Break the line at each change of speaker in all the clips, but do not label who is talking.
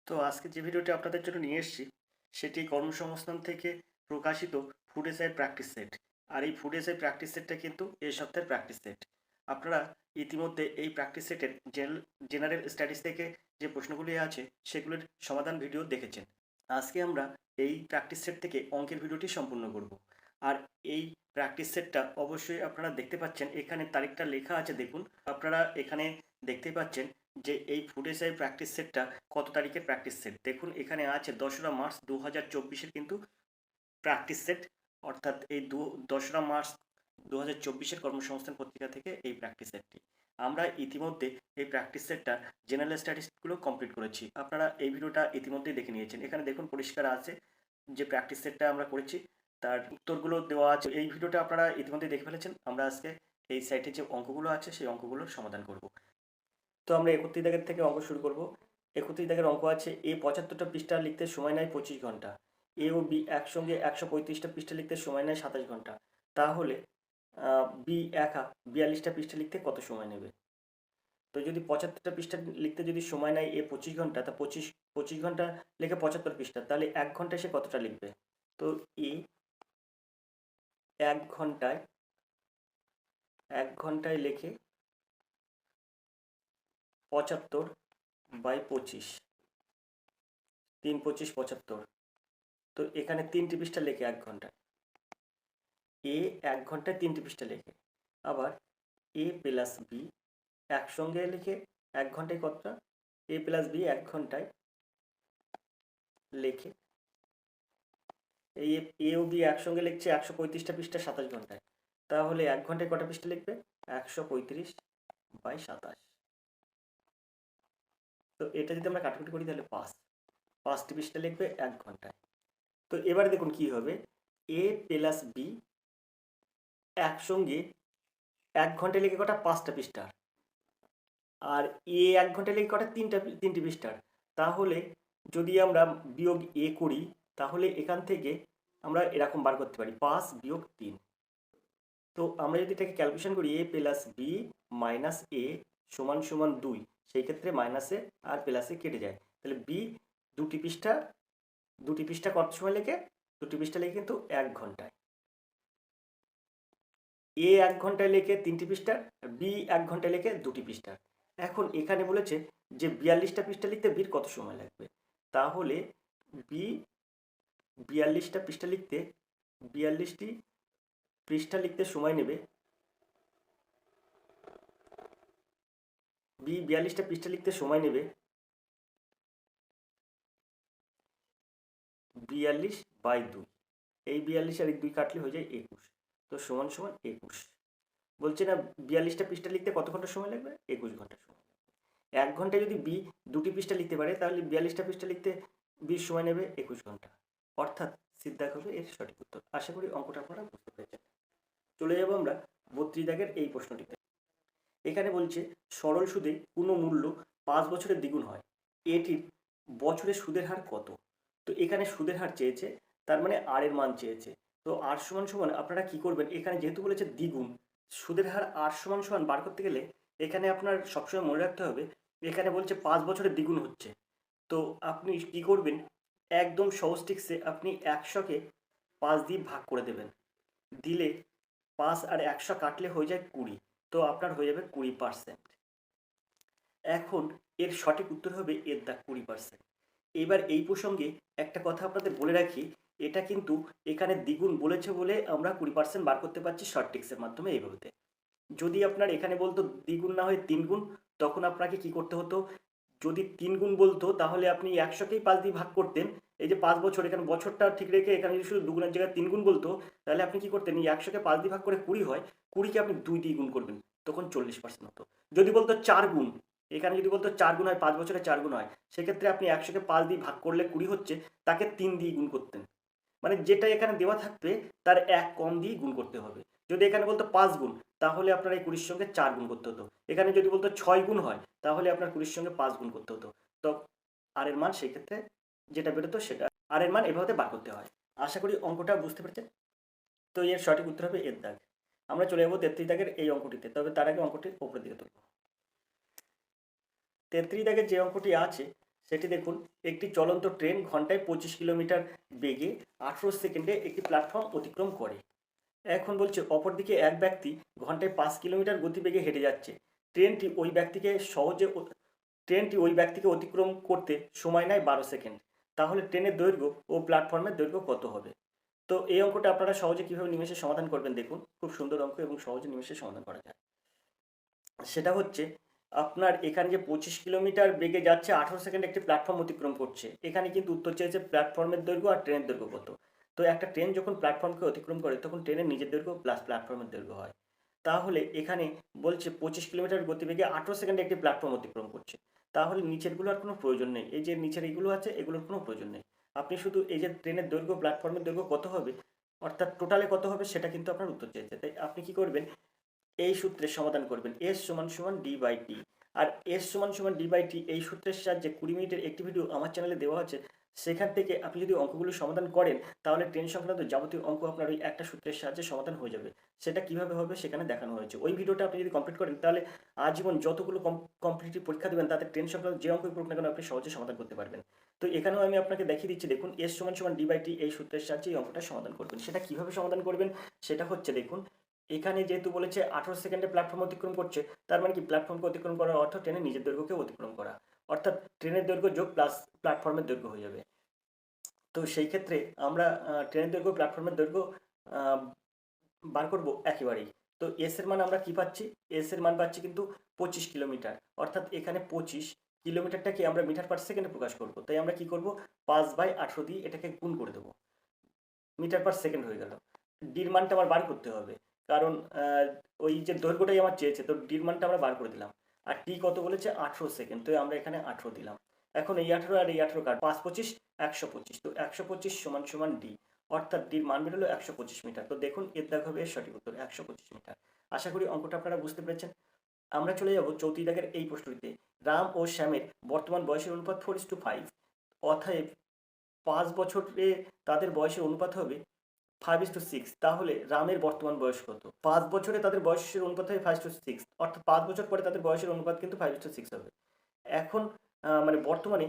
তো আজকে যে ভিডিওটি আপনাদের জন্য নিয়ে এসেছি সেটি কর্মসংস্থান থেকে প্রকাশিত ফুড এসআই প্র্যাকটিস সেট। আর এই ফুড এসআই প্র্যাকটিস সেটটা কিন্তু এই সপ্তাহের প্র্যাকটিস সেট। আপনারা ইতিমধ্যে এই প্র্যাকটিস সেটের জেনারেল স্টাডিজ থেকে যে প্রশ্নগুলি আছে সেগুলোর সমাধান ভিডিও দেখেছেন। আজকে আমরা এই প্র্যাকটিস সেট থেকে অঙ্কের ভিডিওটি সম্পূর্ণ করব। আর এই প্র্যাকটিস সেটটা অবশ্যই আপনারা দেখতে পাচ্ছেন, এখানে তারিখটা লেখা আছে, দেখুন আপনারা এখানে দেখতে পাচ্ছেন যে এই ফুড এসআই প্র্যাকটিস সেটটা কত তারিখের প্র্যাকটিস সেট। দেখুন এখানে আছে 10রা মার্চ 2024-এর কিন্তু প্র্যাকটিস সেট, অর্থাৎ এই 10রা মার্চ 2024-এর কর্মসংস্থান পত্রিকা থেকে এই প্র্যাকটিস সেটটি। আমরা ইতিমধ্যে এই প্র্যাকটিস সেটটা জেনারেল স্ট্যাটিস্টিকগুলো কমপ্লিট করেছি। আপনারা এই ভিডিওটা ইতিমধ্যেই দেখে নিয়েছেন। এখানে দেখুন পরিষ্কার আছে যে প্র্যাকটিস সেটটা আমরা করেছি, তার উত্তরগুলো দেওয়া আছে। এই ভিডিওটা আপনারা ইতিমধ্যেই দেখে ফেলেছেন। আমরা আজকে এই সাইটে যে অঙ্কগুলো আছে সেই অঙ্কগুলোর সমাধান করব। তো আমরা 31 দাগের থেকে অঙ্ক শুরু করব। 31 দাগের অঙ্ক আছে, এ 75টা পৃষ্ঠা লিখতে সময় নেয় 25 ঘন্টা, এ ও বি একসঙ্গে 135টা পৃষ্ঠা লিখতে সময় নেয় 27 ঘন্টা, তাহলে বি একা 42টা পৃষ্ঠা লিখতে কত সময় নেবে? তো যদি 75টা পৃষ্ঠা লিখতে যদি সময় নেয় এ 25 ঘন্টা, তা 25 ঘন্টা লিখে 75 পৃষ্ঠা, তাহলে 1 ঘন্টায় সে কতটা লিখবে? তো এ 1 ঘন্টায় 1 ঘন্টায় লেখে 75/25, 3 25 75। তো এখানে 3টি পৃষ্ঠা লেখে 1 ঘন্টায়। এ 1 ঘন্টায় 3টি পৃষ্ঠা লেখে। আবার এ প্লাস বি একসঙ্গে লিখে 1 ঘন্টায় কতটা? এ প্লাস বি 1 ঘন্টায় লেখে, এই এ ও বি একসঙ্গে লিখছে 135টা পৃষ্ঠা 27 ঘন্টায়, তাহলে 1 ঘন্টায় কটা পৃষ্ঠা লিখবে? 135/27। তো এটা যদি আমরা কাটাকুটি করি তাহলে 5টি পৃষ্ঠা লিখবে 1 ঘন্টায়। তো এবারে দেখুন কি হবে, এ প্লাস বি একসঙ্গে 1 ঘন্টায় লিখে কটা? 5টা পৃষ্ঠা। আর এ 1 ঘন্টায় লেগে কটা? 3টি পৃষ্ঠার। তাহলে যদি আমরা বিয়োগ এ করি তাহলে এখান থেকে আমরা এরকম বার করতে পারি 5 বিয়োগ 3। তো আমরা যদি এটাকে ক্যালকুলেশন করি, এ প্লাস বি মাইনাস এ সমান সমান 2, সেই ক্ষেত্রে মাইনাসে আর প্লাসে কেটে যায়, তাহলে বি দুটি পৃষ্ঠা কত সময় লেগে? দুটি পৃষ্ঠা লেগে কিন্তু 1 ঘন্টায়। এ 1 ঘন্টায় লেখে 3টি পৃষ্ঠা, বি 1 ঘন্টায় লেখে 2টি পৃষ্ঠা। এখন এখানে বলেছে যে 42টা পৃষ্ঠা লিখতে বির কত সময় লাগবে, তাহলে বি 42টা পৃষ্ঠা লিখতে 42টি পৃষ্ঠা লিখতে সময় নেবে, বি 42টা পৃষ্ঠা লিখতে সময় নেবে 42/2। এই 42 আর 2 কাটলে হয়ে যায় 21। তো সমান সমান 21। বলছে না 42টা পৃষ্ঠা লিখতে কত ঘন্টা সময় লাগবে? 21 ঘন্টা সময়। 1 ঘন্টায় যদি বি 2টি পৃষ্ঠা লিখতে পারে তাহলে 42টা পৃষ্ঠা লিখতে বির সময় নেবে 21 ঘন্টা। অর্থাৎ সিদ্ধাক হবে এর সঠিক উত্তর। আশা করি অঙ্কটা আপনারা বুঝতে পেরেছেন। চলে যাব আমরা 32 দাগের এই প্রশ্নটিতে। এখানে বলছে সরল সুদে কোনো মূল্য 5 বছরের দ্বিগুণ হয়, এটির বছরের সুদের হার কত? তো এখানে সুদের হার চেয়েছে, তার মানে আর এর মান চেয়েছে। তো আর সমান সমান আপনারা কি করবেন, এখানে যেহেতু বলেছে দ্বিগুণ, সুদের হার আর সমান সমান বার করতে গেলে এখানে আপনার সবসময় মনে রাখতে হবে এখানে বলছে 5 বছরের দ্বিগুণ হচ্ছে। তো আপনি কি করবেন, একদম সহজ ট্রিক্সে আপনি 100কে 5 দিয়ে ভাগ করে দেবেন, দিলে 5 আর 100 কাটলে হয়ে যায় 20, তো আপনার হয়ে যাবে 20%। এখন এর সঠিক উত্তর হবে এর দাগ 20%। এবার এই প্রসঙ্গে একটা কথা আপনাদের বলে রাখি, এটা কিন্তু এখানে দ্বিগুণ বলেছে বলে আমরা 20% বার করতে পারছি শর্ট ট্রিক্সের মাধ্যমে এইভাবে। যদি আপনার এখানে বলতো দ্বিগুণ না হয়ে 3 গুণ, তখন আপনাকে কি করতে হতো, যদি 3 গুণ বলতো তাহলে আপনি 100কেই 5 দিয়ে ভাগ করতেন। এই যে 5 বছর, এখানে বছরটা ঠিক রেখে এখানে যদি শুধু দুগুণের জায়গায় 3 গুণ বলতো তাহলে আপনি কি করতেন, এই 100কে 5 দিয়ে ভাগ করে 20 হয়, 20কে আপনি 2 দিয়ে গুণ করবেন, তখন 40% হতো। যদি বলতো 4 গুণ, এখানে যদি বলতো 4 গুণ হয়, 5 বছরে 4 গুণ হয়, সেক্ষেত্রে আপনি 100কে 5 দিয়ে ভাগ করলে 20 হচ্ছে, তাকে 3 দিয়ে গুণ করতেন। মানে যেটা এখানে দেওয়া থাকবে তার 1 কম দিয়ে গুণ করতে হবে। যদি এখানে বলতো 5 গুণ, তাহলে আপনার এই 20-র সঙ্গে 4 গুণ করতে হতো। এখানে যদি বলতো 6 গুণ হয়, তাহলে আপনার 20-র সঙ্গে 5 গুণ করতে হতো। তো আর এর মান সেই ক্ষেত্রে যেটা বেরোতো সেটা আর এর মান এভাবে বার করতে হয়। আশা করি অঙ্কটা বুঝতে পেরেছেন। তো এর সঠিক উত্তর হবে এর দাগ। আমরা চলে যাবো 33 দাগের এই অঙ্কটিতে, তবে তার আগে অঙ্কটি উপরের দিকে তুলব। 33 দাগের যে অঙ্কটি আছে সেটি দেখুন, একটি চলন্ত ট্রেন ঘন্টায় 25 কিলোমিটার বেগে 18 সেকেন্ডে একটি প্ল্যাটফর্ম অতিক্রম করে। এখন বলছে অপরদিকে এক ব্যক্তি ঘন্টায় 5 কিলোমিটার গতিবেগে হেঁটে যাচ্ছে। ট্রেনটি ওই ব্যক্তিকে সহজে ট্রেনটি ওই ব্যক্তিকে অতিক্রম করতে সময় নেয় 12 সেকেন্ড। তাহলে ট্রেনের দৈর্ঘ্য ও প্ল্যাটফর্মের দৈর্ঘ্য কত হবে? তো এই অঙ্কটা আপনারা সহজে কীভাবে নিমেষে সমাধান করবেন দেখুন, খুব সুন্দর অঙ্ক এবং সহজে নিমেষে সমাধান করা যায়। সেটা হচ্ছে, আপনার এখানে যে 25 কিলোমিটার বেগে যাচ্ছে 18 সেকেন্ড একটি প্ল্যাটফর্ম অতিক্রম করছে, এখানে কিন্তু উত্তর চেয়েছে প্ল্যাটফর্মের দৈর্ঘ্য আর ট্রেনের দৈর্ঘ্য কত। তো একটা ট্রেন যখন প্ল্যাটফর্মকে অতিক্রম করে তখন ট্রেনের নিজের দৈর্ঘ্য প্লাস প্ল্যাটফর্মের দৈর্ঘ্য হয়। তাহলে এখানে বলছে 25 কিলোমিটার গতিবেগে 18 সেকেন্ডে একটি প্ল্যাটফর্ম অতিক্রম করছে। তাহলে নিচেরগুলো আর কোনো প্রয়োজন নেই, এই যে নিচের এইগুলো আছে এগুলোর কোনো প্রয়োজন নেই। আপনি শুধু এই যে ট্রেনের দৈর্ঘ্য প্ল্যাটফর্মের দৈর্ঘ্য কত হবে, অর্থাৎ টোটালে কত হবে সেটা কিন্তু আপনার উত্তর চেয়েছে। তাই আপনি কি করবেন, এই সূত্রের সমাধান করবেন, এস সমান সমান ডি বাই টি। আর এস সমান সমান ডি বাই টি এই সূত্রের সাহায্যে 20 মিনিটের একটি ভিডিও আমার চ্যানেলে দেওয়া আছে। সেখান থেকে আপনি যদি অঙ্কগুলো সমাধান করেন তাহলে ট্রেন সংক্রান্ত যাবতীয় অঙ্ক আপনার ওই একটা সূত্রের সাহায্যে সমাধান হয়ে যাবে। সেটা কিভাবে হবে সেখানে দেখানো হয়েছে। ওই ভিডিওটা আপনি যদি কমপ্লিট করেন তাহলে আজীবন যতগুলো কম্পিটিটিভ পরীক্ষা দেবেন তাতে ট্রেন সংক্রান্ত যে অঙ্কই পড়ুক না কেন আপনি সহজে সমাধান করতে পারবেন। তো এখানেও আমি আপনাকে দেখিয়ে দিচ্ছি, দেখুন এস সমান সমান ডি বাই টি এই সূত্রের সাহায্যে এই অঙ্কটা সমাধান করবেন। সেটা কিভাবে সমাধান করবেন সেটা হচ্ছে, দেখুন এখানে যেহেতু বলেছে 18 সেকেন্ডে প্ল্যাটফর্ম অতিক্রম করছে, তার মানে কি প্ল্যাটফর্মকে অতিক্রম করার অর্থ ট্রেনের নিজের দৈর্ঘ্যকে অতিক্রম করা, অর্থাৎ ট্রেনের দৈর্ঘ্য যোগ প্লাস প্ল্যাটফর্মের দৈর্ঘ্য হয়ে যাবে। তো সেই ক্ষেত্রে আমরা ট্রেনের দৈর্ঘ্য প্ল্যাটফর্মের দৈর্ঘ্য আহ, বার করব একেবারেই। তো এস এর মান আমরা কি পাচ্ছি, এস এর মান পাচ্ছি কিন্তু 25 কিলোমিটার, অর্থাৎ এখানে 25 কিলোমিটারটাকে আমরা মিটার পার সেকেন্ডে প্রকাশ করব। তাই আমরা কি করব, 5/18 দিয়ে এটাকে গুণ করে দেবো, মিটার পার সেকেন্ড হয়ে গেল। ডির মানটা আমার বার করতে হবে, কারণ ওই যে দৈর্ঘ্যটাই আমার চেয়েছে, তো ডির মানটা আমরা বার করে দিলাম। আর টি কত বলেছে, 18 সেকেন্ড, তো আমরা এখানে 18 দিলাম। এখন এই 18 আর এই 18 কাট, 5×25 125, তো 125 সমান সমান ডি, অর্থাৎ ডির মান বেরোলো 125 মিটার। তো দেখুন এর দাগ হবে এর সঠিক উত্তর 125 মিটার। আশা করি অঙ্কটা আপনারা বুঝতে পেরেছেন। আমরা চলে যাব 34 দাগের এই প্রশ্নটিতে। রাম ও শ্যামের বর্তমান বয়সের অনুপাত 4:5, অতএব 5 বছরে তাদের বয়সের অনুপাত হবে 5:6। তাহলে রামের বর্তমান বয়স কত? 5 বছরে তাদের বয়সের অনুপাত হবে 5:6, অর্থাৎ 5 বছর পরে তাদের বয়সের অনুপাত কিন্তু 5:6 হবে। এখন মানে বর্তমানে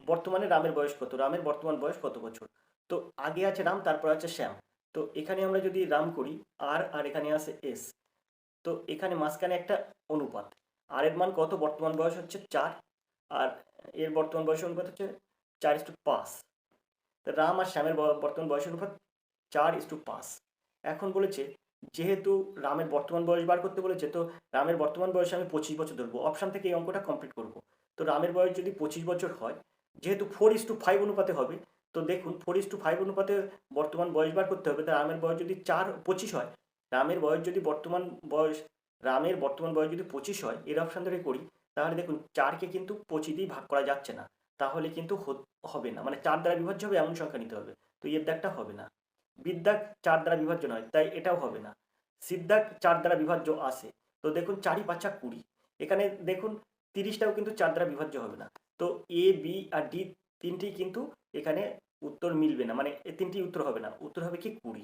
বর্তমানে রামের বয়স কত, রামের বর্তমান বয়স কত বছর? তো আগে আছে রাম, তারপর আছে শ্যাম। তো এখানে আমরা যদি রাম করি আর আর এখানে আছে এস, তো এখানে মাঝখানে একটা অনুপাত, আর এর মান কত, বর্তমান বয়স হচ্ছে 4, আর এর বর্তমান বয়সের অনুপাত হচ্ছে 4:5। রাম আর শ্যামের বর্তমান বয়সের অনুপাত 4:5। এখন বলেছে যেহেতু রামের বর্তমান বয়স বার করতে বলেছে, তো রামের বর্তমান বয়সে আমি 25 বছর ধরবো। অপশান থেকে এই অঙ্কটা কমপ্লিট করব। তো রামের বয়স যদি 25 বছর হয়, যেহেতু 4:5 অনুপাতে হবে, তো দেখুন 4:5 অনুপাতে বর্তমান বয়স বার করতে হবে। তা রামের বয়স যদি 25 হয়, রামের বয়স যদি বর্তমান বয়স রামের বর্তমান বয়স যদি 25 হয়, এর অপশান ধরে করি, তাহলে দেখুন 4কে কিন্তু 25 দিয়ে ভাগ করা যাচ্ছে না, তাহলে কিন্তু হবে না, মানে 4 দ্বারা বিভাজ্য হবে এমন সংখ্যা নিতে হবে। তো এর দাগটা হবে না। বিদ্যাগ 4 দ্বারা বিভাজ্য নয়, তাই এটাও হবে না। সিদ্ধাগ 4 দ্বারা বিভাজ্য আসে, তো দেখুন 4×5 = 20। এখানে দেখুন 30টাও কিন্তু 4 দ্বারা বিভাজ্য হবে না। তো এ বি আর ডি তিনটি কিন্তু এখানে উত্তর মিলবে না, মানে এই তিনটি উত্তর হবে না, উত্তর হবে কি 20।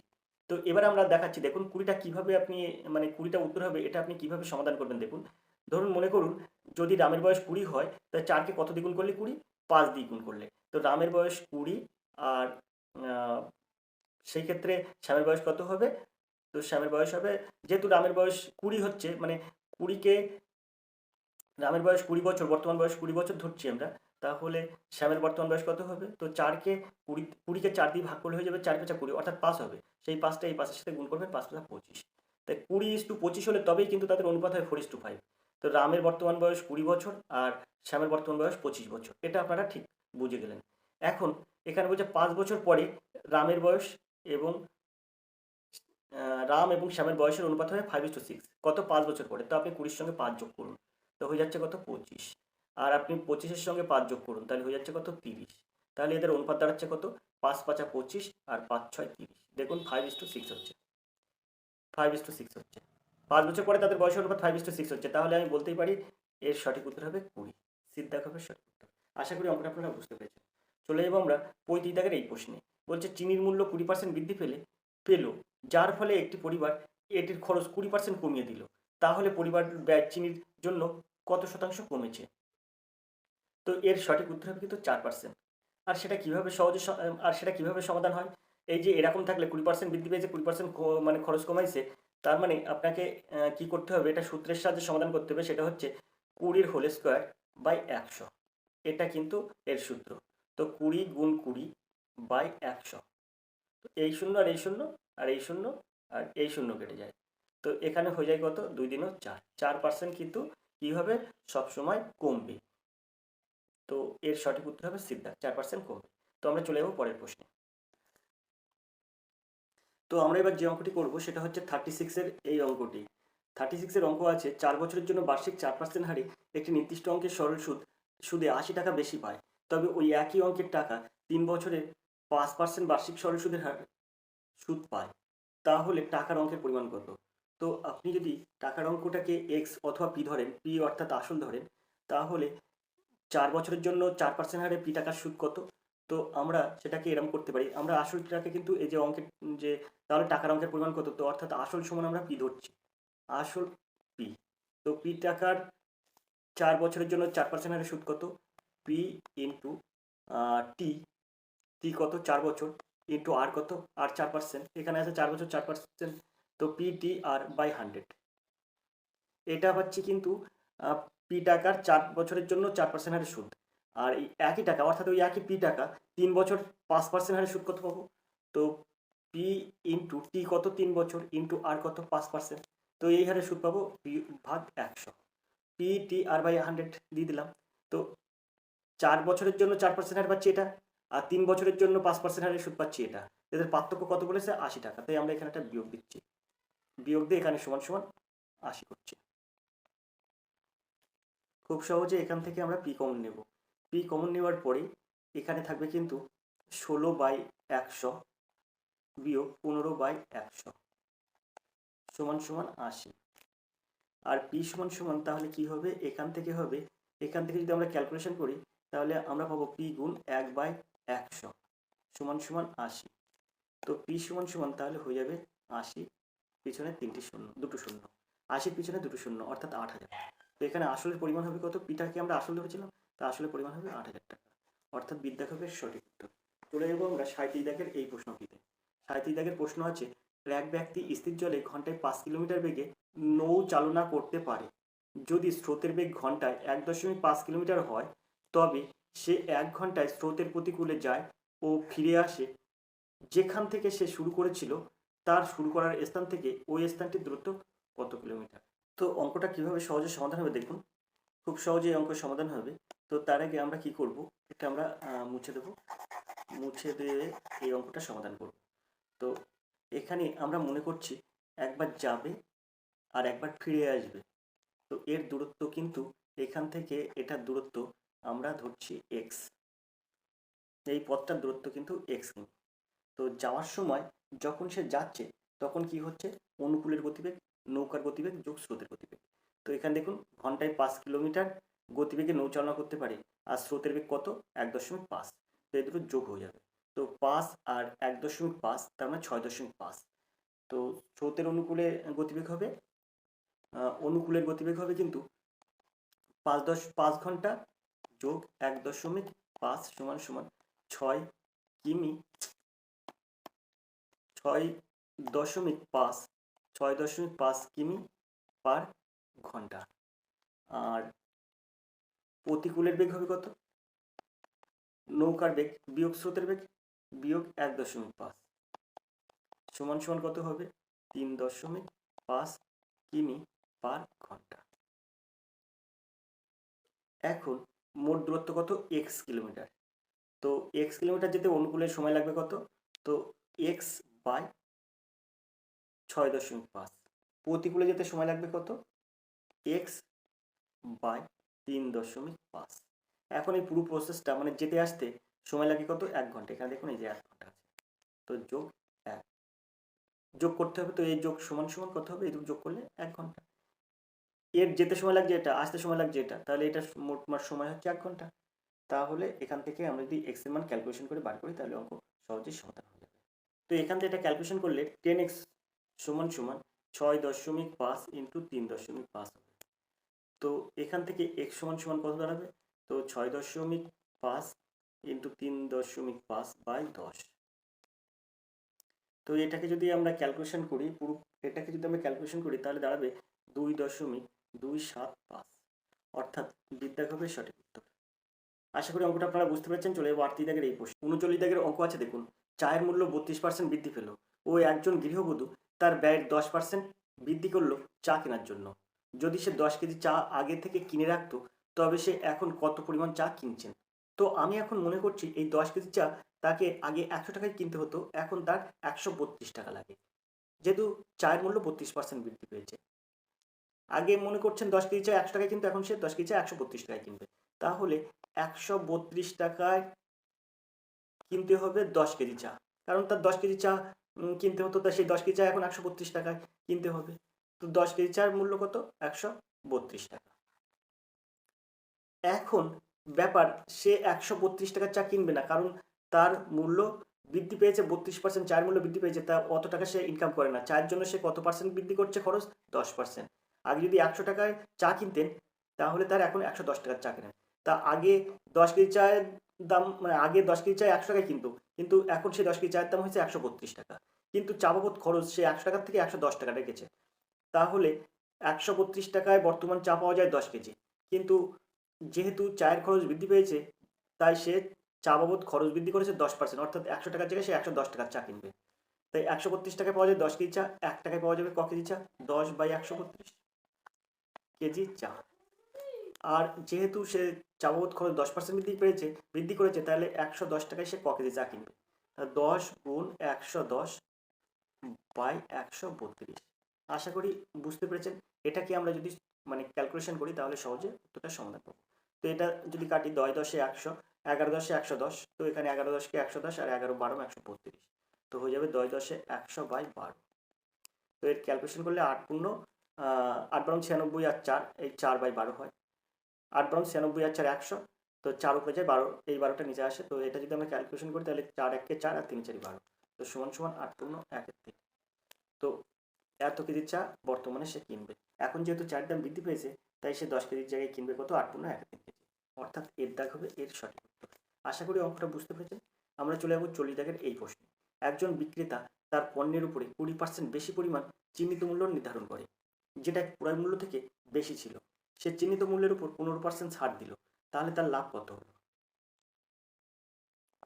তো এবার আমরা দেখাচ্ছি, দেখুন 20টা কিভাবে আপনি, মানে 20টা উত্তর হবে এটা আপনি কিভাবে সমাধান করবেন দেখুন। ধরুন মনে করুন যদি রামের বয়স 20 হয়, তাহলে 4কে কত দ্বিগুণ করলে 20, 5 দ্বিগুণ করলে। তো রামের বয়স 20, আর সেই ক্ষেত্রে শ্যামের বয়স কত হবে? তো শ্যামের বয়স হবে, যেহেতু রামের বয়স 20 হচ্ছে, মানে 20কে, রামের বয়স 20 বছর, বর্তমান বয়স 20 বছর ধরছি আমরা, তাহলে শ্যামের বর্তমান বয়স কত হবে? তো 4কে 20কে 4 দিয়ে ভাগ করলে হয়ে যাবে 4×5 = 20, অর্থাৎ 5 হবে। সেই 5টা এই 5-এর সাথে গুণ করবেন, 5×5 = 25। তাই 20:25 হলে তবেই কিন্তু তাদের অনুপাত হয় 4:5। তো রামের বর্তমান বয়স 20 বছর আর শ্যামের বর্তমান বয়স 25 বছর, এটা আপনারা ঠিক বুঝে গেলেন। এখন এখানে বলছে 5 বছর পরে রামের বয়স এবং রাম এবং শ্যামের বয়সের অনুপাত হবে 5:6, কত, 5 বছর পরে। তো আপনি 20-র সঙ্গে 5 যোগ করুন, তো হয়ে যাচ্ছে কত, 25। আর আপনি 25-এর সঙ্গে 5 যোগ করুন, তাহলে হয়ে যাচ্ছে কত, 30। তাহলে এদের অনুপাত দাঁড়াচ্ছে কত, 5×5 = 25 আর 5×6 = 30। দেখুন 5:6 হচ্ছে, 5:6 হচ্ছে। 5 বছর পরে তাদের বয়সের অনুপাত 5:6 হচ্ছে, তাহলে আমি বলতেই পারি এর সঠিক উত্তর হবে 20। সিদ্ধাক হবে সঠিক উত্তর। আশা করি অঙ্কটা আপনারা বুঝতে পেরেছেন। চলে যাবো আমরা 35 দাগের এই প্রশ্নে। বলছে চিনির মূল্য 20% বৃদ্ধি পেল, যার ফলে একটি পরিবার এটির খরচ 20% কমিয়ে দিল। তাহলে পরিবারের ব্যয় চিনির জন্য কত শতাংশ কমেছে? তো এর সঠিক উত্তর হবে কিন্তু 4%। আর সেটা কিভাবে সমাধান হয়? এই যে এরকম থাকলে 20% বৃদ্ধি পেয়েছে, 20% মানে খরচ কমাইছে, তার মানে আপনাকে কি করতে হবে, এটা সূত্রের সাহায্যে সমাধান করতে হবে। সেটা হচ্ছে 20 হোল স্কোয়ার বাই 100। এটা কিন্তু এর সূত্র। তো 20 গুণ 20 বাই 100। এই শূন্য আর এই শূন্য আর এই শূন্য আর এই শূন্য কেটে যায়। তো এখানে হয়ে যায় কত, 2 দিনও 4% কিন্তু কী হবে, সবসময় কমবে। তো এর সঠিক উত্তর হবে সিদ্ধা, 4% কমবে। তো আমরা চলে যাবো পরের প্রশ্নে। তো আমরা এবার যে অঙ্কটি করব সেটা হচ্ছে 36-এর এই অঙ্কটি। 36-এর অঙ্ক আছে 4 বছরের জন্য বার্ষিক 4% হারে একটি নির্দিষ্ট অঙ্কের সরল সুদে 80 টাকা বেশি পায়, তবে ওই একই অঙ্কের টাকা 3 বছরে 5% বার্ষিক সরল সুদের হার সুদ পায়, তাহলে টাকার অঙ্কের পরিমাণ কত? তো আপনি যদি টাকার অঙ্কটাকে এক্স অথবা পি ধরেন, পি অর্থাৎ আসল ধরেন, তাহলে 4 বছরের জন্য 4% হারে পি টাকার সুদ কত? তো আমরা সেটাকে এরম করতে পারি, আমরা আসলটাকে কিন্তু এই যে অঙ্কের যে তাহলে টাকার অঙ্কের পরিমাণ কত, তো অর্থাৎ আসল সমান আমরা পি ধরছি, আসল পি। তো পি টাকার 4 বছরের জন্য 4% হারে সুদ কত? পি ইন্টু টি, টি কত, 4 বছর, ইন্টু আর কত, আর 4%, এখানে আছে 4 বছর 4%, তো পি টি আর বাই 100। এটা হচ্ছে কিন্তু পি টাকার 4 বছরের জন্য 4% হারে সুদ। আর এই একই টাকা অর্থাৎ ওই একই পি টাকা 3 বছর 5% হারে সুদ কত পাবো? তো পি ইন্টু টি কত, 3 বছর, ইন্টু আর কত, 5%। তো এই হারে সুদ পাবো পি ভাগ 100। পি টি আর বাই 100 দিয়ে দিলাম। তো 4 বছরের জন্য 4% হারে পাচ্ছি এটা, আর 3 বছরের জন্য 5% হারে সুদ পাচ্ছি এটা। এদের পার্থক্য কত বলেছে? 80 টাকা। তাই আমরা এখানে একটা বিয়োগ দিচ্ছি, বিয়োগ দিয়ে এখানে সমান সমান 80 করছি। খুব সহজে এখান থেকে আমরা পি কমন নেব। পি কমন নেওয়ার পরে এখানে থাকবে কিন্তু 16/100 বিয়োগ 15/100 সমান সমান 80। আর পি সমান সমান তাহলে কি হবে, এখান থেকে হবে, এখান থেকে যদি আমরা ক্যালকুলেশন করি তাহলে আমরা পাবো পি গুণ 1/100 সমান সমান 80। তো পি সমান সমান তাহলে হয়ে যাবে 80, পিছনে 3টি শূন্য, 2টো শূন্য, 80 পিছনে 2টো শূন্য অর্থাৎ 8000। তো এখানে আসলের পরিমাণ হবে কত, পিটাকে আমরা আসল ধরেছিলাম, তা আসলের পরিমাণ হবে 8000 টাকা, অর্থাৎ বিদ্যাখবের সঠিক উত্তর। চলে যাবো আমরা 37 দাগের এই প্রশ্নটিতে। 37 দাগের প্রশ্ন আছে, এক ব্যক্তি স্থির জলে ঘন্টায় 5 কিলোমিটার বেগে নৌ চালনা করতে পারে। যদি স্রোতের বেগ ঘন্টায় 1.5 কিলোমিটার হয়, তবে সে 1 ঘন্টায় স্রোতের প্রতিকূলে যায় ও ফিরে আসে যেখান থেকে সে শুরু করেছিল, তার শুরু করার স্থান থেকে ওই স্থানটির দূরত্ব কত কিলোমিটার? তো অঙ্কটা কিভাবে সহজে সমাধান হবে দেখুন, খুব সহজেই অঙ্ক সমাধান হবে। তো তার আগে আমরা কি করব, এটা আমরা মুছে দেব, মুছে দিয়ে এই অঙ্কটা সমাধান করব। তো এখানে আমরা মনে করছি একবার যাবে আর একবার ফিরে আসবে, তো এর দূরত্ব কিন্তু এখান থেকে এটার দূরত্ব আমরা ধরছি এক্স, এই পথটার দূরত্ব কিন্তু এক্স। তো যাওয়ার সময় যখন সে যাচ্ছে তখন কি হচ্ছে, অনুকূলের গতিবেগ, নৌকার গতিবেগ যোগ স্রোতের গতিবেগ। তো এখানে দেখুন ঘন্টায় 5 কিলোমিটার গতিবেগে নৌ চালনা করতে পারে, আর স্রোতের বেগ কত, 1.5। তো এই দুটো যোগ হয়ে যাবে, তো 5 আর 1.5 তার মানে 6.5। তো স্রোতের অনুকূলে গতিবেগ হবে, অনুকূলের গতিবেগ হবে কিন্তু 5 ঘন্টা যোগ 1.5 সমান সমান 6 কিমি, 6.5 কিমি পার ঘন্টা। আর প্রতিকূলের বেগ হবে কত, নৌকার বেগ বিয়োগ স্রোতের বেগ বিয়োগ 1.5 সমান সমান কত হবে, 3.5 কিমি পার ঘন্টা। এখন মোট দূরত্ব কত, এক্স কিলোমিটার। তো এক্স কিলোমিটার যেতে অনুকূলের সময় লাগবে কত, তো এক্স বাই 6.5, প্রতিকূলে যেতে সময় লাগবে কত, এক্স বাই 3.5। এখন এই পুরো প্রসেসটা মানে যেতে আসতে সময় লাগে কত, 1 ঘন্টা। এখানে দেখুন এই যে 1 ঘন্টা আছে, তো যোগ 1 যোগ করতে হবে, তো এই যোগ সমান সমান কত হবে, এই যোগ করলে 1 ঘন্টা। এর যেতে সময় লাগছে এটা, আসতে সময় লাগছে এটা, তাহলে এটা মোট সময় হচ্ছে 1 ঘন্টা। তাহলে এখান থেকে আমরা যদি এক্স এর মান ক্যালকুলেশন করে বার করি তাহলে অঙ্ক সহজেই সমাধান হয়ে যাবে। তো এখান থেকে এটা ক্যালকুলেশন করলে 10x সমান সমান 6.5 ইন্টু 3.5 হবে। তো এখান থেকে x সমান সমান কত দাঁড়াবে, তো 6.5 ইন্টু 3.5 বাই 10। তো এটাকে যদি আমরা ক্যালকুলেশন করি, তাহলে দাঁড়াবে 2.275, অর্থাৎ বিদ্যাক হবে সঠিক উত্তর। আশা করি অঙ্কটা আপনারা বুঝতে পারছেন। চলে যাবো 38 দাগের এই প্রশ্ন। 39 দাগের অঙ্ক আছে দেখুন। চায়ের মূল্য 32% বৃদ্ধি পেল ও একজন গৃহবধূ তার ব্যয়ের 10% বৃদ্ধি করলো চা কেনার জন্য। যদি সে 10 কেজি চা আগে থেকে কিনে রাখতো, তবে সে এখন কত পরিমাণ চা কিনছেন? তো আমি এখন মনে করছি এই 10 কেজি চা তাকে আগে 100 টাকায় কিনতে হতো, এখন তার 132 টাকা লাগে, যেহেতু চায়ের মূল্য 32% বৃদ্ধি পেয়েছে। আগে মনে করছেন 10 কেজি চা 100 টাকায়, কিন্তু এখন সে 10 কেজি চা 132 টাকায় কিনবে। তাহলে 132 টাকায় কিনতে হবে 10 কেজি চা, কারণ তার 10 কেজি চা কিনতে হতো, তা সেই 10 কেজি চা এখন 132 টাকায় কিনতে হবে। তো 10 কেজি চার মূল্য কত? 132 টাকা। এখন ব্যাপার, সে 132 টাকার চা কিনবে না, কারণ তার মূল্য বৃদ্ধি পেয়েছে 32%, চায়ের মূল্য বৃদ্ধি পেয়েছে, তা অত টাকা সে ইনকাম করে না। চায়ের জন্য সে কত পার্সেন্ট বৃদ্ধি করছে খরচ? 10%। আগে যদি 100 টাকায় চা কিনতেন, তাহলে তার এখন 110 টাকার চা কেনেন। তা আগে 10 কেজি চায়ের দাম, মানে আগে 10 কেজি চায় 100 টাকায় কিন্তু এখন সে 10 কেজি চায়ের দাম হয়েছে 132 টাকা। কিন্তু চা বাবদ খরচ সে 100 টাকার থেকে 110 টাকা রেখেছে। তাহলে 132 টাকায় বর্তমান চা পাওয়া যায় 10 কেজি। কিন্তু যেহেতু চায়ের খরচ বৃদ্ধি পেয়েছে, তাই সে চা বাবদ খরচ বৃদ্ধি করেছে 10%, অর্থাৎ 100 টাকার জায়গায় সে 110 টাকার চা কিনবে। তাই 132 টাকায় পাওয়া যায় 10 কেজি চা, 1 টাকায় পাওয়া যাবে ক কেজি চা? 10/132 কেজি চা। আর যেহেতু সে চা বাবদ খরচ 10% বৃদ্ধি করেছে, তাহলে 110 টাকায় সে ক কেজি চা কিনবে? 10 গুণ 110/132। আশা করি বুঝতে পেরেছেন। এটাকে আমরা যদি মানে ক্যালকুলেশন করি, তাহলে সহজে উত্তরটা সমাধান করবো। তো এটা যদি কাটি, 10 10 100, 11 10 110, তো এখানে 11 10 কে 110, আর 11 12 132, তো হয়ে যাবে 10 10 100/12। তো এর ক্যালকুলেশন করলে 8 12 96 আর 4, এই 4/12 হয়। 8 12 96 আর 4 100, তো 4 উপরে যায় 12, এই 12টা নিচে আসে। তো এটা যদি আমরা ক্যালকুলেশন করি, তাহলে 4 1 কে 4 আর 3 4 12, তো সমান সমান 8 1 3। তো এত কেজি চা বর্তমানে সে কিনবে। এখন যেহেতু চায়ের দাম বৃদ্ধি পেয়েছে, তাই সে 10 কেজির জায়গায় কিনবে কত? 8 1 3 কেজি, অর্থাৎ এর দাগ হবে এর সঠিক উত্তর। আশা করি অঙ্কটা বুঝতে পেরেছেন। আমরা চলে যাবো 40 দাগের এই প্রশ্নে। একজন বিক্রেতা তার পণ্যের উপরে 20% বেশি পরিমাণ চিহ্নিত মূল্য নির্ধারণ করে, যেটা ক্রয় মূল্য থেকে বেশি ছিল। সে চিহ্নিত মূল্যের উপর 15% ছাড় দিল, তাহলে তার লাভ কত হলো?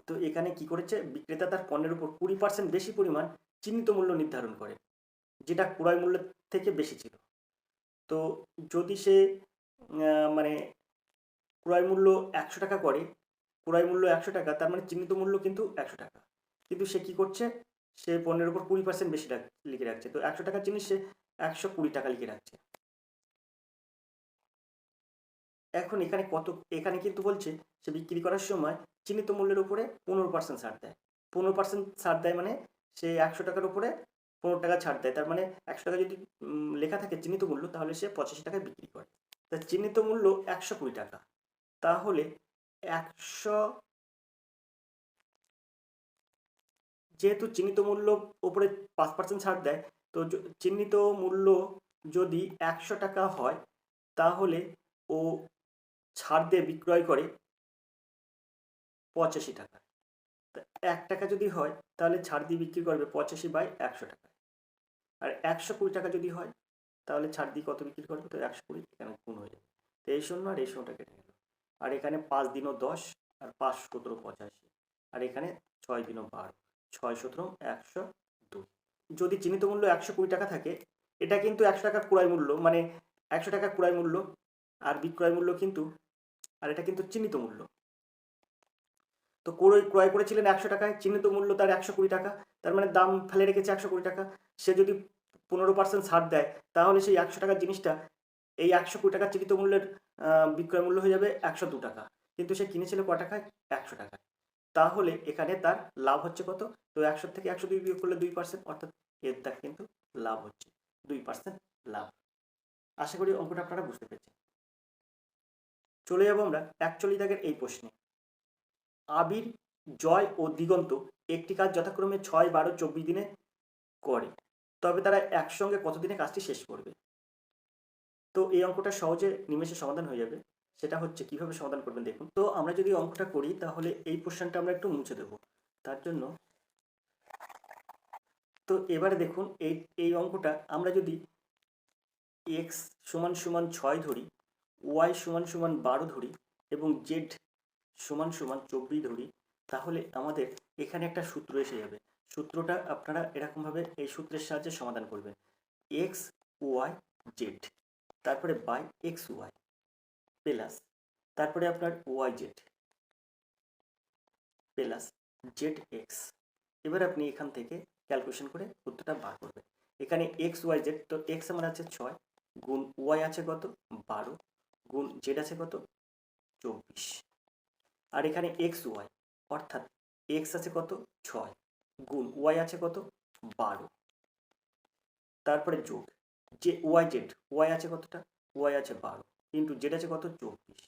তো এখানে কি করেছে, বিক্রেতা তার পণ্যের উপর 20% বেশি পরিমাণ চিহ্নিত মূল্য নির্ধারণ করে, যেটা ক্রয় মূল্য থেকে বেশি ছিল। তো যদি সে মানে ক্রয় মূল্য 100 টাকা করে, ক্রয় মূল্য 100 টাকা, তার মানে চিহ্নিত মূল্য কিন্তু 100 টাকা, কিন্তু সে কি করছে, সে পণ্যের উপর 20% বেশি লিখে রাখছে। তো 100 টাকার জিনিস সে 120 টাকা লিখে রাখছে। এখন এখানে কিন্তু বলছে সে বিক্রি করার সময় চিহ্নিত মূল্যের উপরে 15% ছাড় দেয়। 15% ছাড় দেয় মানে সে 100 টাকার উপরে 15 টাকা ছাড় দেয়। তার মানে 100 টাকা যদি লেখা থাকে চিহ্নিত মূল্য, তাহলে সে 85 টাকায় বিক্রি করে। তার চিহ্নিত মূল্য 120 টাকা। তাহলে 100, যেহেতু চিহ্নিত মূল্য উপরে 5% ছাড় দেয়, তো চিহ্নিত মূল্য যদি 100 টাকা হয়, তাহলে ও ছাড় দিয়ে বিক্রয় করে 85 টাকা। 1 টাকা যদি হয়, তাহলে ছাড় দিয়ে বিক্রি করবে 85/100 টাকা। আর 120 টাকা যদি হয়, তাহলে ছাড় দিয়ে কত বিক্রি করবে? তো 120 এখানে গুণ হয়ে যাবে। তো এই শূন্য আর এই শূন্যটা কেটে গেল। আর এখানে 5 দিনও 10, আর 5 17 85, আর এখানে 6 দিনও 12, 6 17 102। যদি চিহ্নিত মূল্য 120 টাকা থাকে, এটা কিন্তু 100 টাকার ক্রয় মূল্য, মানে 100 টাকার ক্রয় মূল্য, আর বিক্রয় মূল্য কিন্তু, আর এটা কিন্তু চিহ্নিত মূল্য। তো ক্রয় করেছিলেন 100 টাকায়, চিহ্নিত মূল্য তার 120 টাকা, তার মানে দাম ফেলে রেখেছে 120 টাকা। সে যদি 15% ছাড় দেয়, তাহলে সেই 100 টাকার জিনিসটা এই 120 টাকার চিহ্নিত মূল্যের বিক্রয় মূল্য হয়ে যাবে 102 টাকা, কিন্তু সে কিনেছিল ক টাকায়? 100 টাকায়। তাহলে এখানে তার লাভ হচ্ছে কত? তো 100 থেকে 102 বিয়োগ করলে 2%, অর্থাৎ এর দাগ কিন্তু লাভ হচ্ছে 2% লাভ। আশা করি অঙ্কটা আপনারা বুঝতে পেরেছেন। চলে যাবো আমরা 41 দাগের এই প্রশ্নে। আবির, জয় ও দিগন্ত একটি কাজ যথাক্রমে 6 12 24 দিনে করে, তবে তারা একসঙ্গে কত দিনে কাজটি শেষ করবে? তো এই অঙ্কটা সহজে নিমেষে সমাধান হয়ে যাবে। সেটা হচ্ছে কিভাবে সমাধান করবেন দেখুন। তো আমরা যদি অঙ্কটা করি তাহলে এই পোর্শনটা আমরা একটু মুছে দেবো। তার জন্য তো এবারে দেখুন এই অঙ্কটা আমরা যদি এক্স সমান সমান 6 ধরি, ওয়াই সমান সমান 12 ধরি এবং জেড সমান সমান 24 ধরি, তাহলে আমাদের এখানে একটা সূত্র এসে যাবে। সূত্রটা আপনারা এরকমভাবে এই সূত্রের সাহায্যে সমাধান করবেন। এক্স ওয়াই জেড, তারপরে বাই এক্স ওয়াই প্লাস তারপরে আপনার y z plus z x. এবার আপনি এখান থেকে ক্যালকুলেশন করে উত্তরটা বার করবেন। এখানে এক্স ওয়াই জেড, তো এক্স আমার আছে 6 গুণ ওয়াই আছে কত 12 গুণ জেড আছে কত 24, আর এখানে এক্স ওয়াই অর্থাৎ এক্স আছে কত 6 গুণ ওয়াই আছে কত 12, তারপরে যোগ যে ওয়াই জেড, ওয়াই আছে কতটা ওয়াই আছে 12 কিন্তু জেড আছে কত 24,